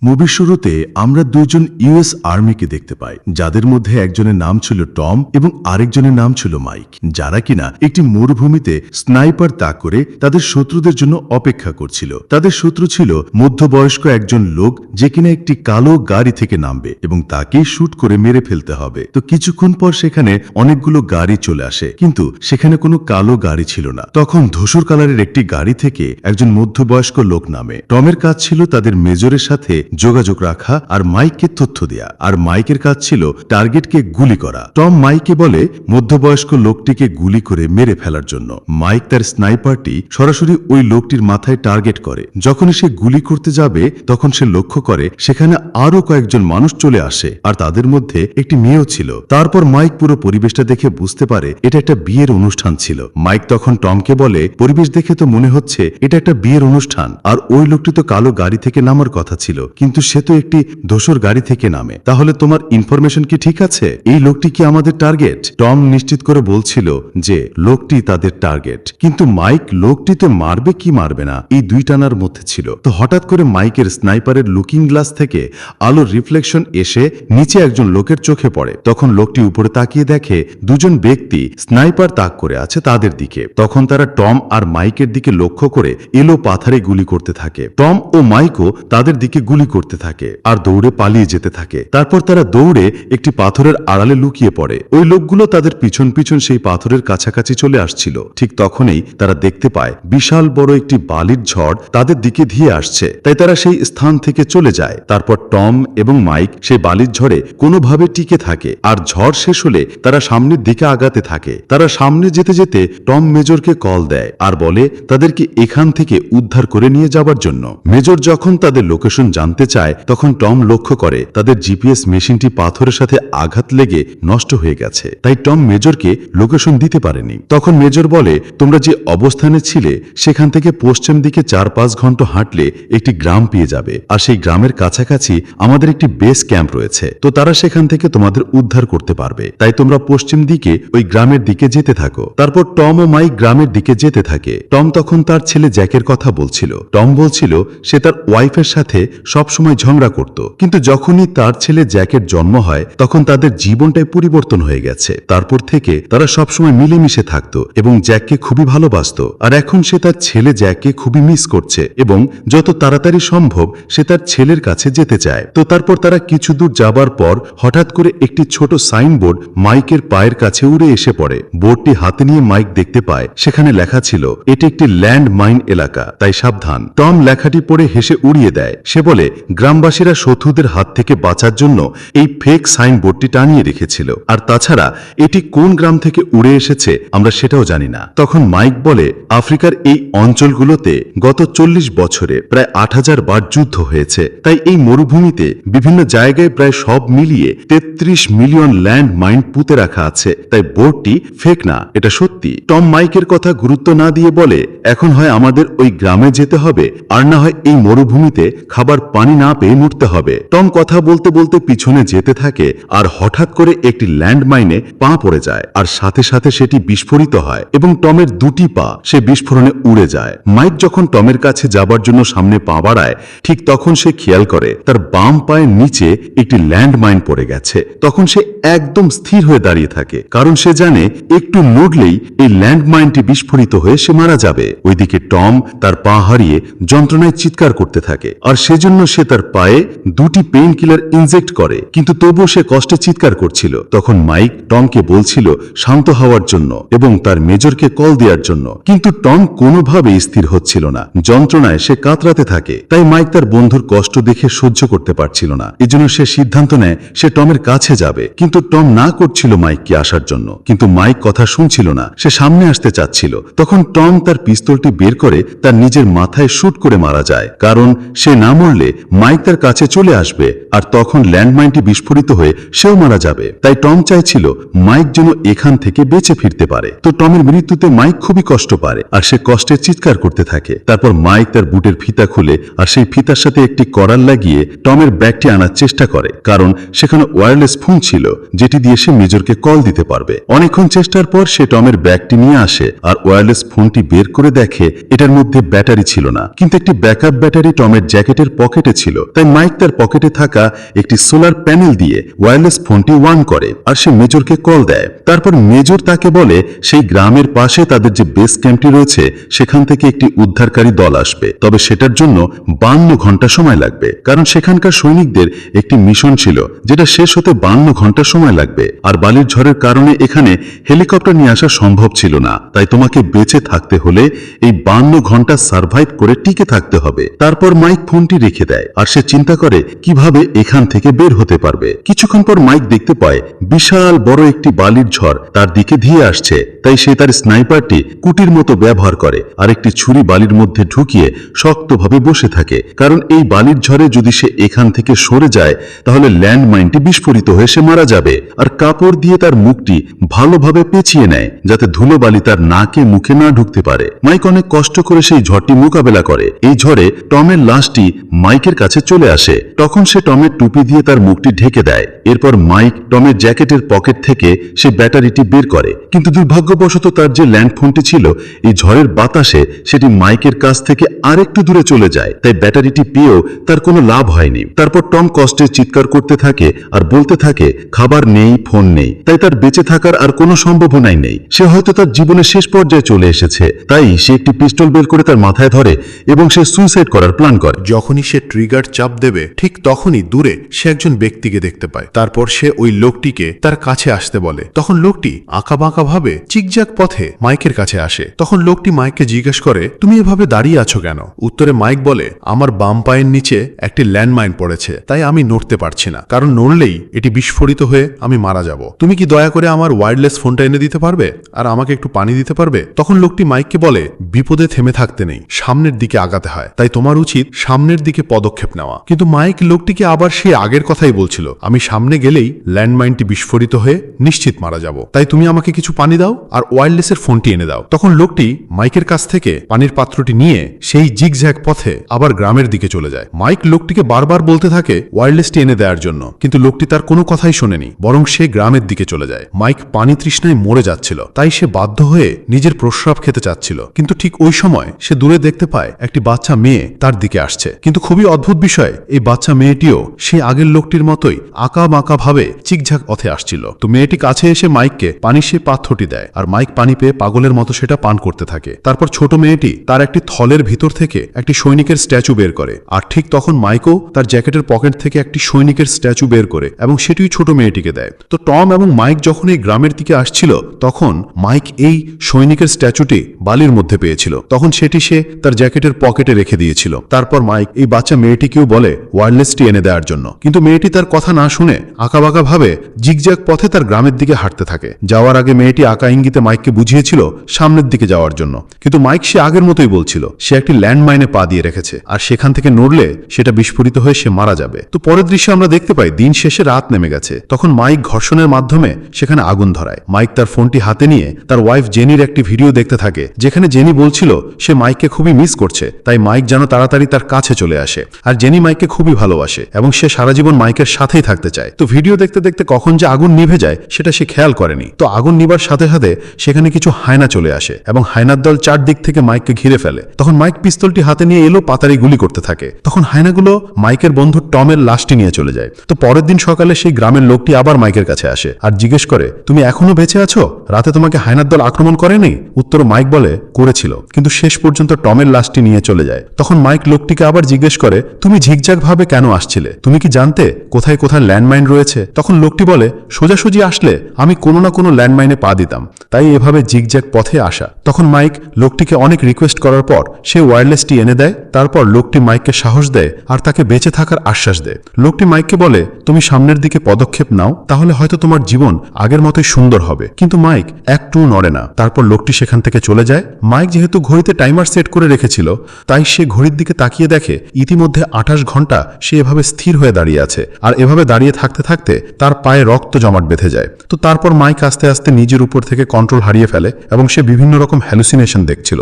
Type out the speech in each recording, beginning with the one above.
মুভির শুরুতে আমরা দুইজন ইউএস আর্মিকে দেখতে পাই, যাদের মধ্যে একজনের নাম ছিল টম এবং আরেকজনের নাম ছিল মাইক, যারা কিনা একটি মরুভূমিতে স্নাইপার তাক করে তাদের শত্রুদের জন্য অপেক্ষা করছিল। তাদের শত্রু ছিল মধ্যবয়স্ক একজন লোক, যে কিনা একটি কালো গাড়ি থেকে নামবে এবং তাকে শুট করে মেরে ফেলতে হবে। তো কিছুক্ষণ পর সেখানে অনেকগুলো গাড়ি চলে আসে, কিন্তু সেখানে কোনো কালো গাড়ি ছিল না। তখন ধূসর কালারের একটি গাড়ি থেকে একজন মধ্যবয়স্ক লোক নামে। টমের কাজ ছিল তাদের মেজরের সাথে যোগাযোগ রাখা আর মাইককে তথ্য দেয়া, আর মাইকের কাজ ছিল টার্গেটকে গুলি করা। টম মাইককে বলে মধ্যবয়স্ক লোকটিকে গুলি করে মেরে ফেলার জন্য। মাইক তার স্নাইপারটি সরাসরি ওই লোকটির মাথায় টার্গেট করে। যখনই সে গুলি করতে যাবে তখন সে লক্ষ্য করে সেখানে আরো কয়েকজন মানুষ চলে আসে, আর তাদের মধ্যে একটি মেয়েও ছিল। তারপর মাইক পুরো পরিবেশটা দেখে বুঝতে পারে এটা একটা বিয়ের অনুষ্ঠান ছিল। মাইক তখন টমকে বলে, পরিবেশ দেখে তো মনে হচ্ছে এটা একটা বিয়ের অনুষ্ঠান, আর ওই লোকটি তো কালো গাড়ি থেকে নামার কথা ছিল, কিন্তু সে তো একটি ধূসর গাড়ি থেকে নামে। তাহলে তোমার ইনফরমেশন কি ঠিক আছে? এই লোকটি কি আমাদের টার্গেট? টম নিশ্চিত করে বলছিল যে লোকটি তাদের টার্গেট, কিন্তু মাইক লোকটিতে মারবে কি মারবে না এই দুই টানার মধ্যে ছিল। তো হঠাৎ করে মাইকের স্নাইপারের লুকিং গ্লাস থেকে আলোর রিফ্লেকশন এসে নিচে একজন লোকের চোখে পড়ে। তখন লোকটি উপরে তাকিয়ে দেখে দুজন ব্যক্তি স্নাইপার তাক করে আছে তাদের দিকে। তখন তারা টম আর মাইকের দিকে লক্ষ্য করে এলো পাথারে গুলি করতে থাকে। টম ও মাইকও তাদের দিকে গুলি করতে থাকে আর দৌড়ে পালিয়ে যেতে থাকে। তারপর তারা দৌড়ে একটি পাথরের আড়ালে লুকিয়ে পড়ে। ওই লোকগুলো তাদের পিছন পিছন সেই পাথরের কাছাকাছি চলে আসছিল। ঠিক তখনই তারা দেখতে পায় বিশাল বড় একটি বালির ঝড় তাদের দিকে ধেয়ে আসছে, তাই তারা সেই স্থান থেকে চলে যায়। তারপর টম এবং মাইক সেই বালির ঝড়ে কোনোভাবে টিকে থাকে, আর ঝড় শেষ হলে তারা সামনের দিকে আগাতে থাকে। তারা সামনে যেতে যেতে টম মেজরকে কল দেয় আর বলে তাদেরকে এখান থেকে উদ্ধার করে নিয়ে যাবার জন্য। মেজর যখন তাদের লোকেশন জানতে চায় তখন টম লক্ষ্য করে তাদের জিপিএস মেশিনটি পাথরের সাথে আঘাত লেগে নষ্ট হয়ে গেছে, তাই টম মেজরকে লোকেশন দিতে পারেনি। তখন মেজর বলে, তোমরা যে অবস্থানে ছিলে সেখান থেকে পশ্চিম দিকে 4-5 ঘন্টা হাঁটলে একটি গ্রাম পেয়ে যাবে, আর সেই গ্রামের কাছাকাছি আমাদের একটি বেস ক্যাম্প রয়েছে। তো তারা সেখান থেকে তোমাদের উদ্ধার করতে পারবে, তাই তোমরা পশ্চিম দিকে ওই গ্রামের দিকে যেতে থাকো। তারপর টম ও মাইক গ্রামের দিকে যেতে থাকে। টম তখন তার ছেলে জ্যাকের কথা বলছিল। টম বলছিল সে তার ওয়াইফের সাথে সবসময় ঝগড়া করত, কিন্তু যখনই তার ছেলে জ্যাকের জন্ম হয় তখন তাদের জীবনটাই পরিবর্তন হয়ে গেছে। তারপর থেকে তারা সবসময় মিলেমিশে থাকতো এবং জ্যাককে খুবই ভালোবাসত। আর এখন সে তার ছেলে জ্যাককে খুবই মিস করছে এবং যত তাড়াতাড়ি সম্ভব সে তার ছেলের কাছে যেতে চায়। তো তারপর তারা কিছু দূর যাবার পর হঠাৎ করে একটি ছোট সাইনবোর্ড মাইকের পায়ের কাছে উড়ে এসে পড়ে। বোর্ডটি হাতে নিয়ে মাইক দেখতে পায় সেখানে লেখা ছিল এটি একটি ল্যান্ড মাইন এলাকা, তাই সাবধান। টম লেখাটি পড়ে হেসে উড়িয়ে দেয়। সে বলে গ্রামবাসীরা শত্রুদের হাত থেকে বাঁচার জন্য এই ফেক সাইনবোর্ডটি টানিয়ে রেখেছিল, আর তাছাড়া এটি কোন গ্রাম থেকে উড়ে এসেছে আমরা সেটাও জানি না। তখন মাইক বলে আফ্রিকার এই অঞ্চলগুলোতে গত 40 বছরে প্রায় 8000 বার যুদ্ধ হয়েছে, তাই এই মরুভূমিতে বিভিন্ন জায়গায় প্রায় সব মিলিয়ে 33 মিলিয়ন ল্যান্ড মাইন পুঁতে রাখা আছে, তাই বোর্ডটি ফেক না, এটা সত্যি। টম মাইকের কথা গুরুত্ব না দিয়ে বলে এখন হয় আমাদের ওই গ্রামে যেতে হবে, আর না হয় এই মরুভূমিতে খাবার পানি না পেয়ে মরতে হবে। টম কথা বলতে বলতে পিছনে যেতে থাকে, আর হঠাৎ করে একটি ল্যান্ড মাইনে পা পড়ে যায়, আর সাথে সাথে সেটি বিস্ফোরিত হয় এবং টমের দুটি পা সে বিস্ফোরণে উড়ে যায়। মাইক যখন টমের কাছে যাবার জন্য সামনে পা বাড়ায় ঠিক তখন সে খেয়াল করে তার বাম পায়ের নিচে একটি ল্যান্ড মাইন পড়ে গেছে। তখন সে একদম স্থির হয়ে দাঁড়িয়ে থাকে, কারণ সে জানে একটু নড়লেই এই ল্যান্ড মাইনটি বিস্ফোরিত হয়ে সে মারা যাবে। ওইদিকে টম তার পা হারিয়ে যন্ত্রণায় চিৎকার করতে থাকে, আর সেজন্য সে তার পায়ে 2টি পেইন কিলার ইনজেক্ট করে, কিন্তু তবুও সে কষ্টে চিৎকার করছিল। তখন মাইক টমকে বলছিল শান্ত হওয়ার জন্য এবং তার মেজরকে কল দেওয়ার জন্য, কিন্তু টম কোনোভাবেই স্থির হচ্ছিল না। যন্ত্রণায় সে কাতরাতে থাকে, তাই মাইক তার বন্ধুর কষ্ট দেখে সহ্য করতে পারছিল না। এজন্য সে সিদ্ধান্ত নেয় সে টমের কাছে যাবে, কিন্তু টম না করছিল মাইককে আসার জন্য, কিন্তু মাইক কথা শুনছিল না, সে সামনে আসতে চাচ্ছিল। তখন টম তার পিস্তলটি বের করে তার নিজের মাথায় শুট করে মারা যায়, কারণ সে না মরলে মাইক তার কাছে চলে আসবে, আর তখন ল্যান্ডমাইনটি বিস্ফোরিত হয়ে সেও মারা যাবে। তাই টম চাইছিল মাইক যেন এখান থেকে বেঁচে ফিরতে পারে। তো টমের মৃত্যুতে মাইক খুবই কষ্ট পায়, আর সে কষ্টের চিৎকার করতে থাকে। তারপর মাইক তার বুটের ফিতা খুলে আর সেই ফিতার সাথে একটি করার লাগিয়ে টমের ব্যাগটি আনার চেষ্টা করে, কারণ সেখানে ওয়্যারলেস ফোন ছিল যেটি দিয়ে সে মেজরকে কল দিতে পারবে। অনেকক্ষণ চেষ্টার পর সে টমের ব্যাগটি নিয়ে আসে আর ওয়্যারলেস ফোনটি বের করে দেখে এটার মধ্যে ব্যাটারি ছিল না, কিন্তু একটি ব্যাকআপ ব্যাটারি টমের জ্যাকেটের পকেটে ছিল। তাই মাইক তার পকেটে থাকা একটি সোলার প্যানেল দিয়ে ওয়্যারলেস ফোনটি অন করে আর সে মেজরকে কল দেয়। তারপর মেজর তাকে বলে সেই গ্রামের পাশে তাদের যে বেস ক্যাম্পটি রয়েছে সেখান থেকে একটি উদ্ধারকারী দল আসবে, তবে সেটার জন্য 52 ঘন্টা সময় লাগবে, কারণ সেখানকার সৈনিকদের একটি মিশন ছিল যেটা শেষ হতে 52 ঘন্টা সময় লাগবে। আর বালির ঝড়ের কারণে এখানে হেলিকপ্টার নিয়ে আসা সম্ভব ছিল না, তাই তোমাকে বেঁচে থাকতে হলে এই 52 ঘন্টা সার্ভাইভ করে টিকে থাকতে হবে। তারপর মাইক ফোনটি রেখে দেয় আর সে চিন্তা করে কিভাবে এখান থেকে বের হতে পারবে। কিছুক্ষণ পর মাইক দেখতে পায় বিশাল বড় একটি বালির ঝড় তার দিকে ধেয়ে আসছে, তাই সে তার স্নাইপারটি কুটির মতো ব্যবহার করে আর একটি ছুরি বালির মধ্যে ঢুকিয়ে শক্তভাবে বসে থাকে, কারণ এই বালির ঝড়ে যদি সে এখান থেকে সরে যায় তাহলে ল্যান্ডমাইনটি বিস্ফোরিত হয়ে সে মারা যাবে। আর কাপড় দিয়ে তার মুখটি ভালোভাবে পেঁচিয়ে নেয় যাতে ধুলোবালি তার নাকে মুখে না ঢুকতে পারে। মাইক অনেক কষ্ট করে সেই ঝড়টি মোকাবেলা করে। এই ঝড়ে টমের লাশটি মাইকের কাছে চলে আসে, তখন সে টমের টুপি দিয়ে তার মুখটি ঢেকে দেয়। এরপর মাইক টমের জ্যাকেটের পকেট থেকে সে ব্যাটারিটি বের করে, কিন্তু দুর্ভাগ্যবশত তার যে ল্যান্ড ফোনটি ছিল এই ঝড়ের বাতাসে সেটি মাইকের কাছ থেকে আরেকটু দূরে চলে যায়, তাই ব্যাটারিটি পেয়েও তার কোনো লাভ হয়নি। তারপর টম কষ্টে চিৎকার করতে থাকে আর বলতে থাকে খাবার নেই, ফোন নেই, তাই তার বেঁচে থাকার আর কোনো সম্ভাবনাই নেই। সে হয়তো তার জীবনের শেষ পর্যায়ে চলে এসেছে, তাই সে একটি পিস্তল বের করে তার মাথায় ধরে এবং সে সুইসাইড করার প্ল্যান করে। যখনই সে ট্রিগার চাপ দেবে ঠিক তখনই দূরে সে একজন ব্যক্তিকে দেখতে পায়। তারপর সে ওই লোকটিকে তার কাছে আসতে বলে। তখন লোকটি আঁকাবাঁকা ভাবে চিকজাক পথে মাইকের কাছে আসে। তখন লোকটি মাইককে জিজ্ঞেস করে, তুমি এভাবে দাঁড়িয়ে আছো কেন? উত্তরে মাইক বলে, আমার বাম পায়ের নিচে একটি ল্যান্ডমাইন পড়েছে, তাই আমি নড়তে পারছি না, কারণ নড়লেই এটি বিস্ফোরিত হয়ে আমি মারা যাব। তুমি কি দয়া করে আমার ওয়্যারলেস ফোনটা এনে দিতে পারবে আর আমাকে একটু পানি দিতে পারবে? তখন লোকটি মাইককে বলে, বিপদে থেমে থাকতে নেই, সামনের দিকে আগাতে হয়, তাই তোমার উচিত সামনের দিকে পদক্ষেপ নেওয়া। কিন্তু মাইক লোকটিকে আবার সে আগের কথাই বলছিল, আমি সামনে গেলেই ল্যান্ডমাইনটি বিস্ফোরিত হয়ে নিশ্চিত মারা যাব, তাই তুমি আমাকে কিছু পানি দাও আর ওয়্যারলেসের ফোনটি এনে দাও। তখন লোকটি মাইকের কাছ থেকে পানির পাত্রটি নিয়ে সেই জিগজ্যাগ পথে আবার গ্রামের দিকে চলে যায়। মাইক লোকটিকে বারবার বলতে থাকে ওয়্যারলেসটি এনে দেওয়ার জন্য, কিন্তু লোকটি তার কোনো কথাই শোনেনি, বরং সে গ্রামের দিকে চলে যায়। মাইক পানি তৃষ্ণায় মরে যাচ্ছিল, তাই সে বাধ্য হয়ে নিজের প্রস্রাব খেতে চাচ্ছিল, কিন্তু ঠিক ওই সময় সে দূরে দেখতে পায় একটি বাচ্চা মেয়ে তার দিকে আসছে। কিন্তু খুবই অদ্ভুত বিষয়, এই বাচ্চা মেয়েটিও সেই আগের লোকটির মতোই আঁকা বাঁকা ভাবে চিকঝাক পথে আসছিল। তো মেয়েটি কাছে এসে মাইককে পানির সে পাত্রটি দেয় আর মাইক পানি পেয়ে পাগলের মতো সেটা পান করতে থাকে। তারপর ছোট মেয়েটি তার একটি থলের ভিতর থেকে একটি সৈনিকের স্ট্যাচু বের করে, আর ঠিক তখন মাইকও তার জ্যাকেটের পকেট থেকে একটি সৈনিকের স্ট্যাচু বের করে এবং সেটিই ছোট মেয়েটিকে দেয়। তো টম এবং মাইক যখন এই গ্রামের দিকে আসছিল তখন মাইক এই সৈনিকের স্ট্যাচুটি বালির মধ্যে পেয়েছিল, তখন সেটি সে তার জ্যাকেটের পকেটে রেখে দিয়েছিল। তারপর মাইক এই বাচ্চা মেয়েটিকেও বলে ওয়্যারলেসটি এনে দেওয়ার জন্য, কিন্তু মেয়েটি তার কথা না শুনে আঁকাবাঁকা ভাবে জিগজ্যাগ পথে তার গ্রামের দিকে হাঁটতে থাকে। যাওয়ার আগে মেয়েটি আঁকা ইঙ্গিতে মাইককে বুঝিয়েছিল সামনের দিকে যাওয়ার জন্য, কিন্তু মাইক সে আগের মতোই বলছিল সে একটি ল্যান্ডমাইনে পা দিয়ে রেখেছে আর সেখান থেকে নড়লে সেটা বিস্ফোরিত হয়ে সে মারা যাবে। তো পরের দৃশ্যে আমরা দেখতে পাই দিন শেষে রাত নেমে গেছে। তখন মাইক ঘর্ষণের মাধ্যমে সেখানে আগুন ধরায়। মাইক তার ফোনটি হাতে নিয়ে তার ওয়াইফ জেনির একটি ভিডিও দেখতে থাকে, যেখানে জেনি বলছিল সে মাইককে খুবই মিস করছে, তাই মাইক যেন তাড়াতাড়ি তার কাছে চলে আসে। আর জেনি মাইককে খুবই ভালোবাসে এবং সে সারা জীবন মাইকের সাথেই থাকতে চায়। তো ভিডিও দেখতে দেখতে কখন যে আগুন নিভে যায় সেটা সে খেয়াল করেনি। তো আগুন নিবার সাথে সাথে সেখানে কিছু হায়না চলে আসে এবং হায়নার দল চারদিক থেকে মাইককে ঘিরে ফেলে। তখন মাইক পিস্তলটি হাতে নিয়ে এলো পাতারি গুলি করতে থাকে। তখন হায়নাগুলো মাইকের বন্ধু টমের লাশটি নিয়ে চলে যায়। তো পরের দিন সকালে সেই গ্রামের লোকটি আবার মাইকের কাছে আসে আর জিজ্ঞেস করে, তুমি এখনো বেঁচে আছো? রাতে তোমাকে হায়নার দল আক্রমণ করেনি? উত্তর মাইক বলে, করেছিল, কিন্তু শেষ পর্যন্ত টমের লাশটি নিয়ে চলে যায়। তখন মাইক লোকটিকে আবার জিজ্ঞেস করে, তুমি ঝিকঝাক ভাবে কেন আসছিলে? তুমি কি জানতে কোথায় কোথায় ল্যান্ডমাইন রয়েছে? তখন লোকটি বলে, সোজাসুজি আসলে আমি কোনো না কোনো ল্যান্ডমাইনে পা দিতাম, তাই এভাবে জিগজ্যাগ পথে আসা। তখন মাইক লোকটিকে অনেক রিকোয়েস্ট করার পর সে ওয়্যারলেসটি এনে দেয়। তারপর লোকটি মাইককে সাহস দেয় আর তাকে বেঁচে থাকার আশ্বাস দেয়। লোকটি মাইককে বলে, তুমি সামনের দিকে পদক্ষেপ নাও, তাহলে হয়তো তোমার জীবন আগের মতোই সুন্দর হবে। কিন্তু মাইক একটু নড়ে না। তারপর লোকটি সেখান থেকে চলে যায়। মাইক যেহেতু ঘড়িতে টাইমার সেট করে রেখেছিল, তাই সে ঘড়ির দিকে তাকিয়ে দেখে ইতিমধ্যে 28 ঘন্টা সে এভাবে স্থির হয়ে দাঁড়িয়ে আছে, আর এভাবে দাঁড়িয়ে থাকতে থাকতে তার পায়ে রক্ত জমাট বেঁধে যায়। তো তারপর মাইক আস্তে আস্তে নিজের উপর থেকে কন্ট্রোল হারিয়ে ফেলে এবং সে বিভিন্ন রকম হ্যালুসিনেশন দেখছিল।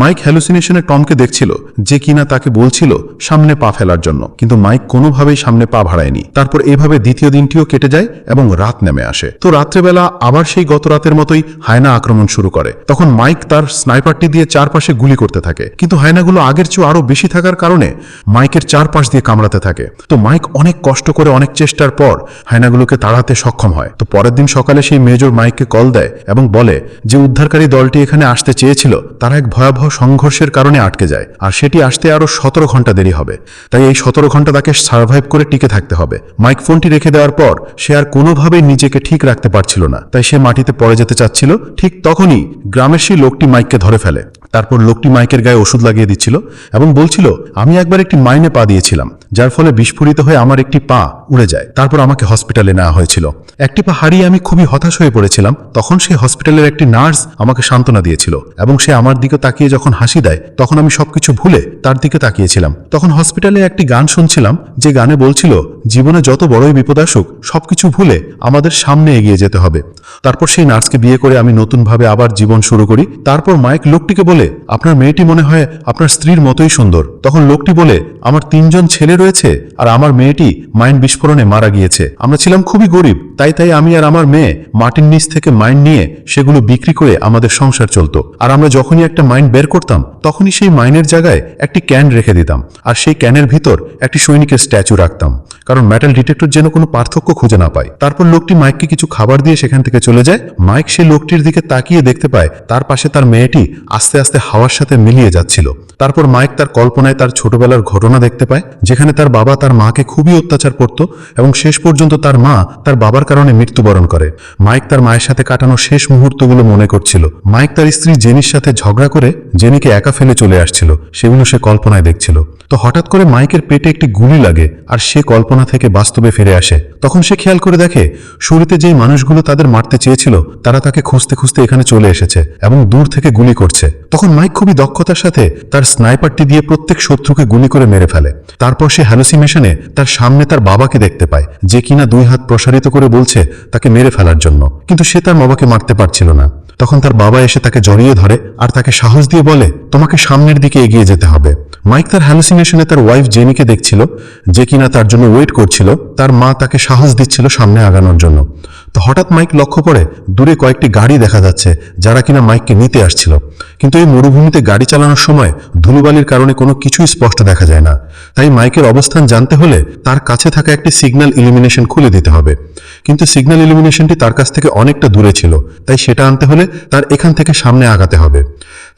মাইক হ্যালুসিনেশনে টমকে দেখছিল যে কিনা তাকে বলছিল সামনে পা ফেলার জন্য, কিন্তু মাইক কোনোভাবেই সামনে পা ভাড়ায়নি। তারপর এভাবে দ্বিতীয় দিনটিও কেটে যায় এবং রাত নেমে আসে। তো রাত্রেবেলা আবার সেই গত রাতের মতোই হায়না আক্রমণ শুরু করে। তখন মাইক তার স্নাইপারটি দিয়ে চারপাশে গুলি করতে থাকে, কিন্তু হায়নাগুলো আগের চেয়ে আরো বেশি থাকার কারণে মাইকের চারপাশ দিয়ে কামড়াতে থাকে। তো মাইক অনেক কষ্ট করে অনেক চেষ্টার পর হায়নাগুলোকে তাড়াতে সক্ষম হয়। তো পরের দিন সকালে সেই মেজর মাইককে কল দেয় এবং বলে যে উদ্ধারকারী দলটি এখানে আসতে চেয়েছিল তারা এক ভয়াবহ সংঘর্ষের কারণে আটকে যায়, আর সেটি আসতে আরো 17 ঘন্টা দেরি হবে। তাই এই 17 ঘন্টা তাকে সার্ভাইভ করে টিকে থাকতে হবে। মাইক ফোনটি রেখে দেওয়ার পর সে আর কোনোভাবেই নিজেকে ঠিক রাখতে পারছিল না, তাই সে মাটিতে পড়ে যেতে চাচ্ছিল। ঠিক তখনই গ্রামের সেই লোকটি মাইককে ধরে ফেলে। তারপর লোকটি মাইকের গায়ে ওষুধ লাগিয়ে দিচ্ছিল এবং বলছিল, আমি একবার একটি মাইনে পা দিয়েছিলাম, যার ফলে বিস্ফোরিত হয়ে আমার একটি পা উড়ে যায়। তারপর আমাকে হসপিটালে নেওয়া হয়েছিল। একটি পা হারিয়ে আমি খুবই হতাশ হয়ে পড়েছিলাম। তখন সেই হসপিটালের একটি নার্স আমাকে সান্ত্বনা দিয়েছিল এবং সে আমার দিকে তাকিয়ে যখন হাসি দেয় তখন আমি সবকিছু ভুলে তার দিকে তাকিয়েছিলাম। তখন হসপিটালে একটি গান শুনছিলাম, যে গানে বলছিল জীবনে যত বড়ই বিপদ আসুক সবকিছু ভুলে আমাদের সামনে এগিয়ে যেতে হবে। তারপর সেই নার্সকে বিয়ে করে আমি নতুনভাবে আবার জীবন শুরু করি। তারপর মাইক লোকটিকে বলে, আপনার মেয়েটি মনে হয় আপনার স্ত্রীর মতোই সুন্দর। তখন লোকটি বলে, আমার 3 জন ছেলে রয়েছে আর আমার মেয়েটি মাইন বিস্ফোরণে মারা গিয়েছে। আমরা ছিলাম খুবই গরিব, তাই আমি আর আমার মেয়ে মাটির নিচ থেকে মাইন নিয়ে সেগুলো বিক্রি করে আমাদের সংসার চলতো। আর আমরা যখনই একটা মাইন বের করতাম তখনই সেই মাইনের জায়গায় একটি ক্যান রেখে দিতাম, আর সেই ক্যানের ভিতর একটি সৈনিকের স্ট্যাচু রাখতাম, কারণ মেটাল ডিটেক্টর যেন কোনো পার্থক্য খুঁজে না পায়। তারপর লোকটি মাইককে কিছু খাবার দিয়ে সেখান থেকে চলে যায়। মাইক সেই লোকটির দিকে তাকিয়ে দেখতে পায় তার পাশে তার মেয়েটি আস্তে আস্তে হাওয়ার সাথে মিলিয়ে যাচ্ছিল। তারপর মাইক তার কল্পনায় তার ছোটবেলার ঘটনা দেখতে পায়, যেখানে তার বাবা তার মাকে খুবই অত্যাচার করত এবং শেষ পর্যন্ত তার মা তার বাবার কারণে মৃত্যুবরণ করে। মাইক তার মায়ের সাথে কাটানো শেষ মুহূর্তগুলো মনে করছিল। মাইক তার স্ত্রী জেনির সাথে ঝগড়া করে জেনিকে একা ফেলে চলে আসছিল, সেগুলো সে কল্পনায় দেখছিল। তো হঠাৎ করে মাইকের পেটে একটি গুলি লাগে আর সে কল্পনা থেকে বাস্তবে ফিরে আসে। তখন সে খেয়াল করে দেখে শুরুতে যেই মানুষগুলো তাদের মারতে চেয়েছিল তারা তাকে খুঁজতে খুঁজতে এখানে চলে এসেছে এবং দূর থেকে গুলি করছে। তখন মাইক খুবই দক্ষতার সাথে তার স্নাইপারটি দিয়ে প্রত্যেক শত্রুকে গুলি করে মেরে ফেলে। তারপর সে হ্যালুসিনেশনে তার সামনে তার বাবাকে দেখতে পায়, যে কিনা 2 হাত প্রসারিত করে বলছে তাকে মেরে ফেলার জন্য, কিন্তু সে তার বাবাকে মারতে পারছিল না। তখন তার বাবা এসে তাকে জড়িয়ে ধরে আর তাকে সাহস দিয়ে বলে, তোমাকে সামনের দিকে এগিয়ে যেতে হবে। মাইক তার হ্যালুসিনেশনে তার ওয়াইফ জেনিকে দেখছিল, যে কিনা তার জন্য ওয়েট করছিল। তার মা তাকে সাহস দিচ্ছিল সামনে আগানোর জন্য। তো হঠাৎ মাইক লক্ষ্য করে দূরে কয়েকটি গাড়ি দেখা যাচ্ছে, যারা কিনা মাইককে নিতে আসছিল। কিন্তু এই মরুভূমিতে গাড়ি চালানোর সময় ধুলোবালির কারণে কোনো কিছুই স্পষ্ট দেখা যায় না। তাই মাইকের অবস্থান জানতে হলে তার কাছে থাকা একটি সিগন্যাল ইলুমিনেশন খুলে দিতে হবে। কিন্তু সিগন্যাল ইলুমিনেশনটি তার কাছ থেকে অনেকটা দূরে ছিল, তাই সেটা আনতে হলে তার এখান থেকে সামনে আগাতে হবে।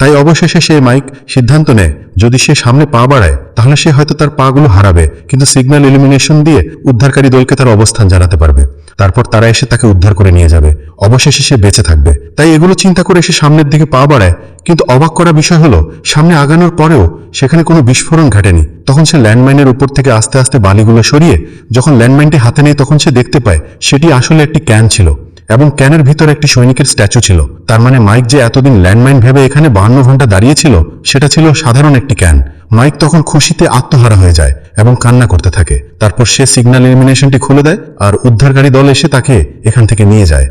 তাই অবশেষে সে মাইক সিদ্ধান্ত নেয়, যদি সে সামনে পা বাড়ায় তাহলে সে হয়তো তার পাগুলো হারাবে, কিন্তু সিগন্যাল ইলুমিনেশন দিয়ে উদ্ধারকারী দলকে তার অবস্থান জানাতে পারবে। তারপর তারা এসে তাকে উদ্ধার করে নিয়ে যাবে। অবশেষে সে বেঁচে থাকবে। তাই এগুলো চিন্তা করে সে সামনের দিকে পা বাড়ায়। কিন্তু অবাক করা বিষয় হলো, সামনে আগানোর পরেও সেখানে কোনো বিস্ফোরণ ঘটেনি। তখন সে ল্যান্ডমাইনের উপর থেকে আস্তে আস্তে বালিগুলো সরিয়ে যখন ল্যান্ডমাইনটি হাতে নেয় তখন সে দেখতে পায় সেটি আসলে একটি ক্যান ছিল এবং ক্যানের ভিতরে একটি সৈনিকের স্ট্যাচু ছিল। তার মানে মাইক যে এতদিন ল্যান্ডমাইন ভেবে এখানে 52 ঘন্টা দাঁড়িয়েছিল সেটা ছিল সাধারণ একটি ক্যান। মাইক তখন খুশিতে আত্মহারা হয়ে যায় এবং কান্না করতে থাকে। তারপর সে সিগন্যাল ইলুমিনেশনটি খুলে দেয় আর উদ্ধারকারী দল এসে তাকে এখান থেকে নিয়ে যায়।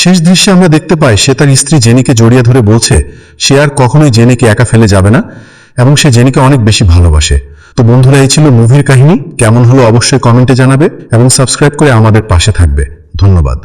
শেষ দৃশ্যে আমরা দেখতে পাই সে তার স্ত্রী জেনিকে জড়িয়ে ধরে বলছে সে আর কখনোই জেনিকে একা ফেলে যাবে না এবং সে জেনিকে অনেক বেশি ভালোবাসে। তো বন্ধুরা, এই ছিল মুভির কাহিনী। কেমন হলো অবশ্যই কমেন্টে জানাবে এবং সাবস্ক্রাইব করে আমাদের পাশে থাকবে। ধন্যবাদ।